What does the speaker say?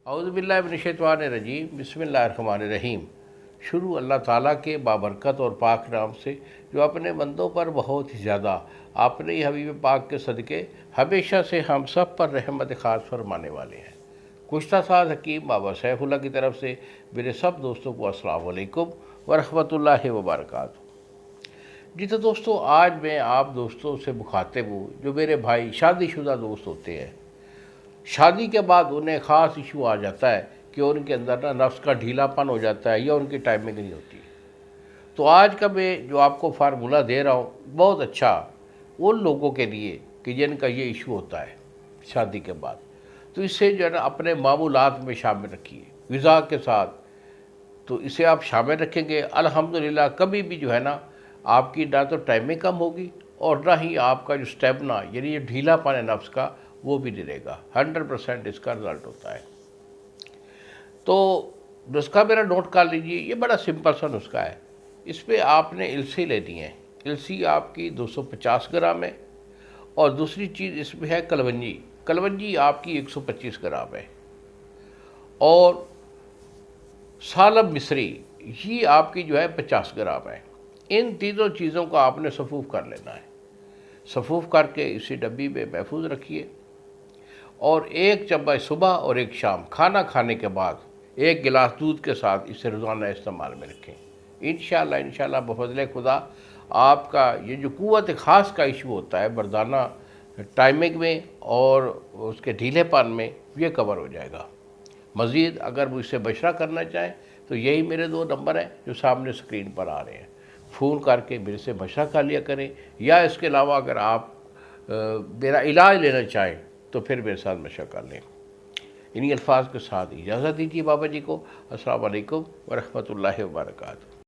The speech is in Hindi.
औज़ुबिल्लाहिमिनश्शैतानिर्रजीम बिस्मिल्लाहिर्रहमानिर्रहीम। शुरू अल्लाह ताला के बाबरकत और पाक नाम से जो अपने बंदों पर बहुत ही ज़्यादा अपने ही हबीब पाक के सदक़े हमेशा से हम सब पर रहमत ख़ास फरमाने वाले हैं। कुश्ता साज हकीम बाबा सैफुल्लाह की तरफ से मेरे सब दोस्तों को अस्सलाम वालेकुम व रहमतुल्लाहि व बरकातहू। जी तो दोस्तों, आज मैं आप दोस्तों से मुखातिब हूँ जो मेरे भाई शादीशुदा दोस्त होते हैं। शादी के बाद उन्हें ख़ास इशू आ जाता है कि उनके अंदर ना नफ्स का ढीलापन हो जाता है या उनकी टाइमिंग नहीं होती। तो आज का मैं जो आपको फार्मूला दे रहा हूँ बहुत अच्छा उन लोगों के लिए कि जिनका ये इशू होता है शादी के बाद। तो इसे जो है ना अपने मामूलात में शामिल रखिए ग़िज़ा के साथ। तो इसे आप शामिल रखेंगे अल्हम्दुलिल्लाह, कभी भी जो है ना आपकी ना तो टाइमिंग कम होगी और ना ही आपका जो स्टेमिना यानी ये ढीलापन है नफ्स का वो भी नहीं रहेगा। 100% इसका रिज़ल्ट होता है। तो नुस्खा मेरा नोट कर लीजिए, ये बड़ा सिंपल सा नुस्खा है। इस पर आपने इलसी लेनी है। इलसी आपकी 250 ग्राम है। और दूसरी चीज़ इसमें है कलवंजी। कलवंजी आपकी 125 ग्राम है। और सालब मिस्री ये आपकी जो है 50 ग्राम है। इन तीनों चीज़ों को आपने सफ़ूफ़ कर लेना है। सफ़ूफ़ करके इसी डब्बी में महफूज रखिए। और एक चम्मच सुबह और एक शाम खाना खाने के बाद एक गिलास दूध के साथ इसे रोज़ाना इस्तेमाल में रखें। इंशाअल्लाह बफ़ज़ल खुदा आपका ये जो क़ुव्वत ख़ास का इशू होता है मर्दाना टाइमिंग में और उसके ढीलेपन में, ये कवर हो जाएगा। मज़ीद अगर मुझसे मशवरा करना चाहें तो यही मेरे 2 नंबर हैं जो सामने स्क्रीन पर आ रहे हैं। फ़ोन करके मेरे से मशवरा कर लिया करें, या इसके अलावा अगर आप मेरा इलाज लेना चाहें तो फिर मेरे साथ मशवरा कर लें। इन्हीं अल्फाज के साथ इजाज़त दीजिए बाबा जी को। अस्सलाम वालेकुम व रहमतुल्लाहि व बरकातहू।